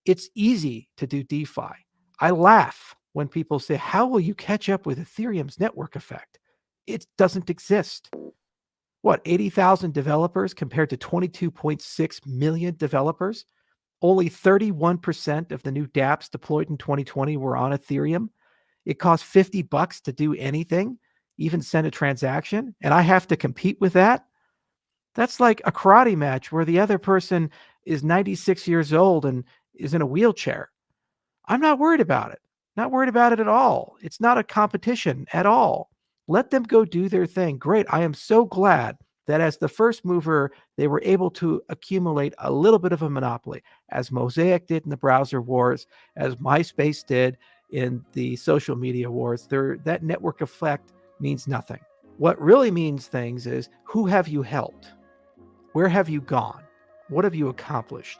It's easy to do DeFi. I laugh when people say, how will you catch up with Ethereum's network effect? It doesn't exist. What, 80,000 developers compared to 22.6 million developers? Only 31% of the new dApps deployed in 2020 were on Ethereum. It costs $50 to do anything, even send a transaction, and I have to compete with that. That's like a karate match where the other person is 96 years old and is in a wheelchair. I'm not worried about it. Not worried about it at all. It's not a competition at all. Let them go do their thing. Great. I am so glad that as the first mover, they were able to accumulate a little bit of a monopoly, as Mosaic did in the browser wars, as MySpace did in the social media wars. That network effect means nothing. What really means things is, who have you helped? Where have you gone? What have you accomplished?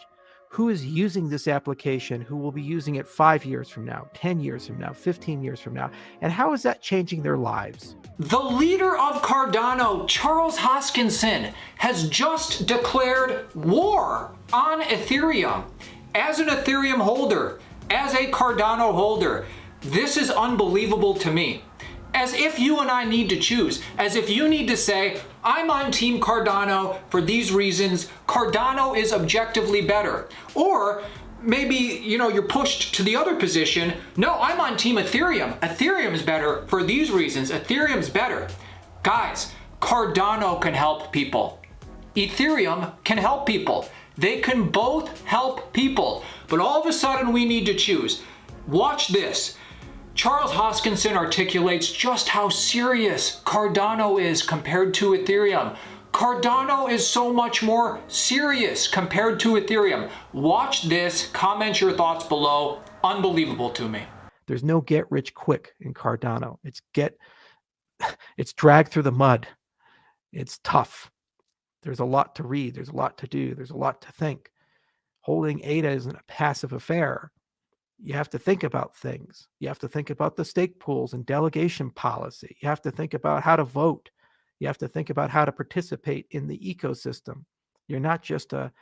Who is using this application, who will be using it 5 years from now, 10 years from now, 15 years from now? And how is that changing their lives? The leader of Cardano, Charles Hoskinson, has just declared war on Ethereum. As an Ethereum holder, as a Cardano holder, this is unbelievable to me. As if you and I need to choose, as if you need to say, I'm on Team Cardano for these reasons, Cardano is objectively better. Or maybe, you're pushed to the other position, no, I'm on Team Ethereum. Ethereum is better for these reasons, Ethereum's better. Guys, Cardano can help people. Ethereum can help people. They can both help people. But all of a sudden we need to choose. Watch this. Charles Hoskinson articulates just how serious Cardano is compared to Ethereum. Cardano is so much more serious compared to Ethereum. Watch this, comment your thoughts below. Unbelievable to me. There's no get rich quick in Cardano. It's dragged through the mud. It's tough. There's a lot to read. There's a lot to do. There's a lot to think. Holding ADA isn't a passive affair. You have to think about things. You have to think about the stake pools and delegation policy. You have to think about how to vote. You have to think about how to participate in the ecosystem. You're not just a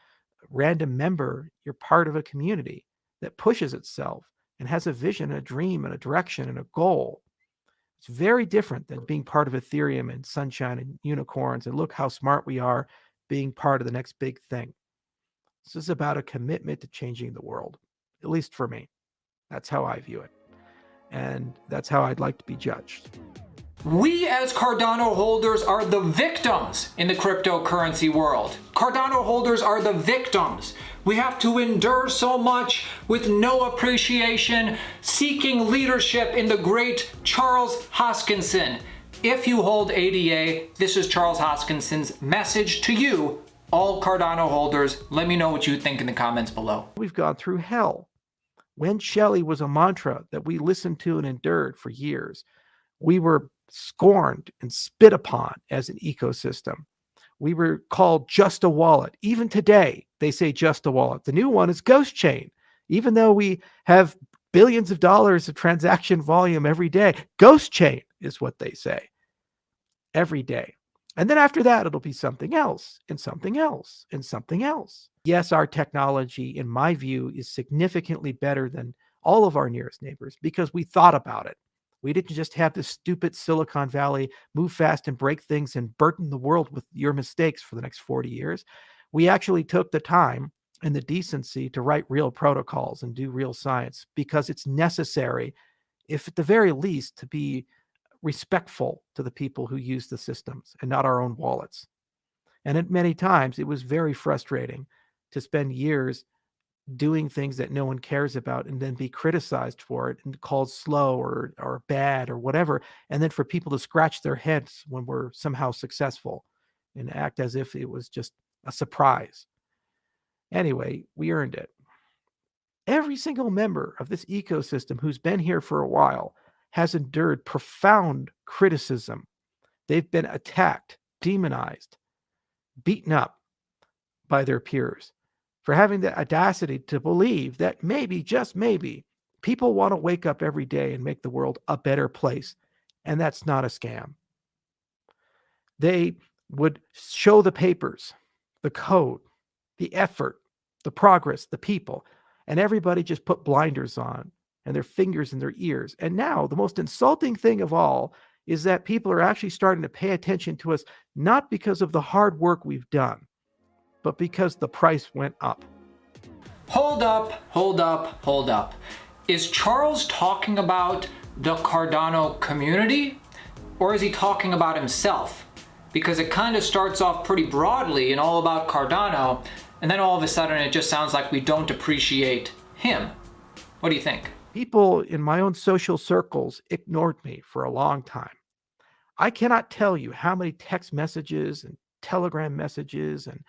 random member. You're part of a community that pushes itself and has a vision, a dream, and a direction and a goal. It's very different than being part of Ethereum and sunshine and unicorns and look how smart we are being part of the next big thing. This is about a commitment to changing the world, at least for me. That's how I view it. And that's how I'd like to be judged. We as Cardano holders are the victims in the cryptocurrency world. Cardano holders are the victims. We have to endure so much with no appreciation, seeking leadership in the great Charles Hoskinson. If you hold ADA, this is Charles Hoskinson's message to you, all Cardano holders. Let me know what you think in the comments below. We've gone through hell. When Shelley was a mantra that we listened to and endured for years, we were scorned and spit upon as an ecosystem. We were called just a wallet. Even today, they say just a wallet. The new one is Ghost Chain. Even though we have billions of dollars of transaction volume every day, Ghost Chain is what they say every day. And then after that, it'll be something else and something else and something else. Yes, our technology, in my view, is significantly better than all of our nearest neighbors because we thought about it. We didn't just have this stupid Silicon Valley move fast and break things and burden the world with your mistakes for the next 40 years. We actually took the time and the decency to write real protocols and do real science because it's necessary, if at the very least, to be respectful to the people who use the systems and not our own wallets. And at many times, it was very frustrating to spend years doing things that no one cares about and then be criticized for it and called slow or bad or whatever. And then for people to scratch their heads when we're somehow successful and act as if it was just a surprise. Anyway, we earned it. Every single member of this ecosystem who's been here for a while has endured profound criticism. They've been attacked, demonized, beaten up by their peers for having the audacity to believe that maybe, just maybe, people want to wake up every day and make the world a better place. And that's not a scam. They would show the papers, the code, the effort, the progress, the people. And everybody just put blinders on and their fingers in their ears. And now the most insulting thing of all is that people are actually starting to pay attention to us, not because of the hard work we've done, but because the price went up. Hold up, hold up, hold up. Is Charles talking about the Cardano community, or is he talking about himself? Because it kind of starts off pretty broadly and all about Cardano, and then all of a sudden it just sounds like we don't appreciate him. What do you think? People in my own social circles ignored me for a long time. I cannot tell you how many text messages and Telegram messages and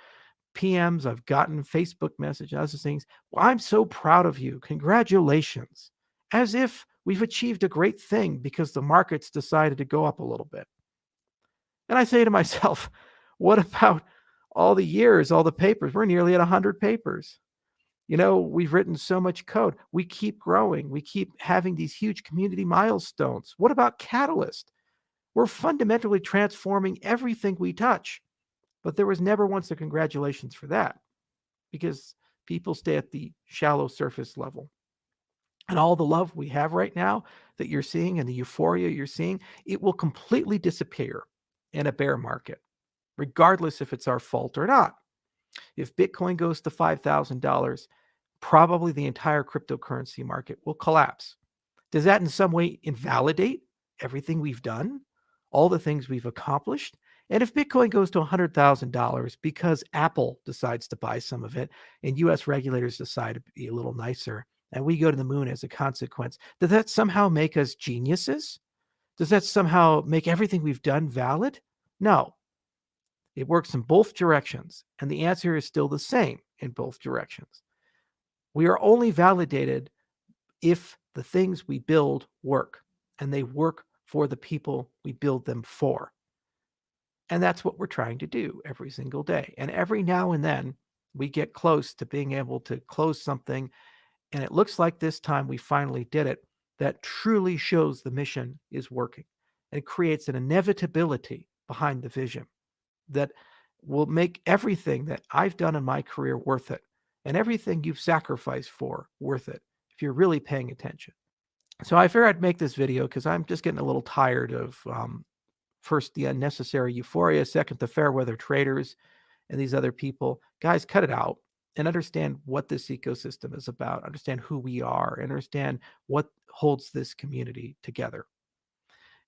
PMs I've gotten, Facebook messages, other things. Well, I'm so proud of you. Congratulations. As if we've achieved a great thing because the markets decided to go up a little bit. And I say to myself, what about all the years, all the papers? We're nearly at 100 papers. You know, we've written so much code. We keep growing. We keep having these huge community milestones. What about Catalyst? We're fundamentally transforming everything we touch. But there was never once a congratulations for that, because people stay at the shallow surface level. And all the love we have right now that you're seeing and the euphoria you're seeing, it will completely disappear in a bear market, regardless if it's our fault or not. If Bitcoin goes to $5,000, probably the entire cryptocurrency market will collapse. Does that in some way invalidate everything we've done, all the things we've accomplished? And if Bitcoin goes to $100,000 because Apple decides to buy some of it and US regulators decide to be a little nicer and we go to the moon as a consequence, does that somehow make us geniuses? Does that somehow make everything we've done valid? No. It works in both directions, and the answer is still the same in both directions. We are only validated if the things we build work, and they work for the people we build them for. And that's what we're trying to do every single day. And every now and then, we get close to being able to close something, and it looks like this time we finally did it, that truly shows the mission is working and creates an inevitability behind the vision that will make everything that I've done in my career worth it, and everything you've sacrificed for worth it, if you're really paying attention. So I figured I'd make this video because I'm just getting a little tired of, first, the unnecessary euphoria, second, the fair weather traders and these other people. Guys, cut it out and understand what this ecosystem is about, understand who we are, understand what holds this community together.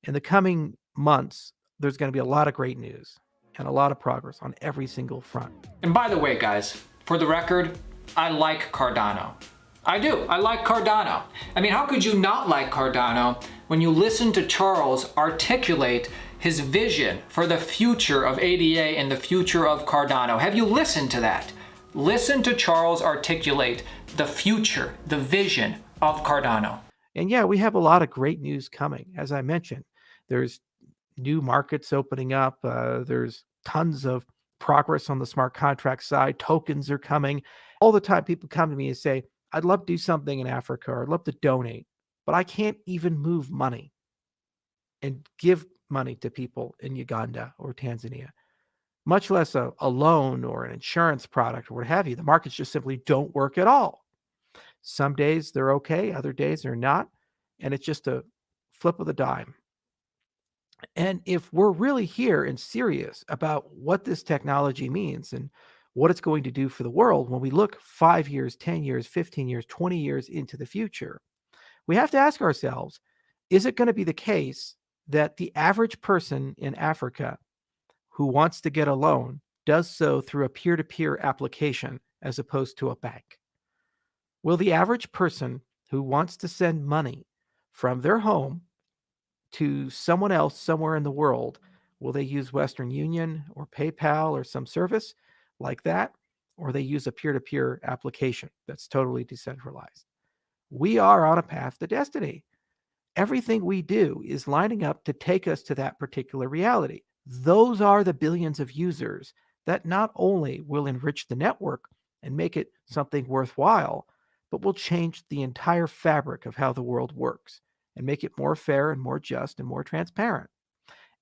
In the coming months, there's going to be a lot of great news and a lot of progress on every single front. And by the way, guys, for the record, I like Cardano. I do. I like Cardano. I mean, how could you not like Cardano when you listen to Charles articulate his vision for the future of ADA and the future of Cardano? Have you listened to that? Listen to Charles articulate the future, the vision of Cardano. And yeah, we have a lot of great news coming. As I mentioned, there's new markets opening up. There's tons of progress on the smart contract side. Tokens are coming. All the time people come to me and say, I'd love to do something in Africa, or I'd love to donate, but I can't even move money and give money to people in Uganda or Tanzania, much less a loan or an insurance product or what have you. The markets just simply don't work at all. Some days they're okay, other days they're not, and it's just a flip of the dime. And if we're really here and serious about what this technology means and what it's going to do for the world, when we look 5 years, 10 years, 15 years, 20 years into the future, we have to ask ourselves, is it going to be the case that the average person in Africa who wants to get a loan does so through a peer-to-peer application as opposed to a bank? Will the average person who wants to send money from their home to someone else somewhere in the world, will they use Western Union or PayPal or some service like that, or they use a peer-to-peer application that's totally decentralized? We are on a path to destiny. Everything we do is lining up to take us to that particular reality. Those are the billions of users that not only will enrich the network and make it something worthwhile, but will change the entire fabric of how the world works and make it more fair and more just and more transparent.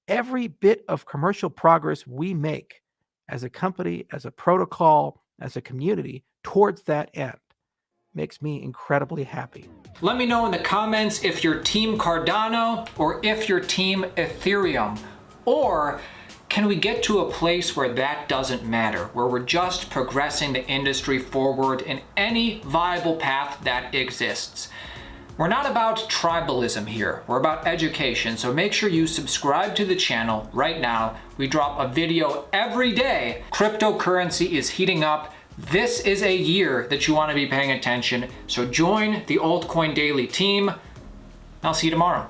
Every bit of commercial progress we make as a company, as a protocol, as a community towards that end makes me incredibly happy. Let me know in the comments if you're Team Cardano or if you're Team Ethereum. Or can we get to a place where that doesn't matter, where we're just progressing the industry forward in any viable path that exists? We're not about tribalism here, we're about education, so make sure you subscribe to the channel right now. We drop a video every day. Cryptocurrency is heating up. This is a year that you want to be paying attention, so join the Altcoin Daily team. I'll see you tomorrow.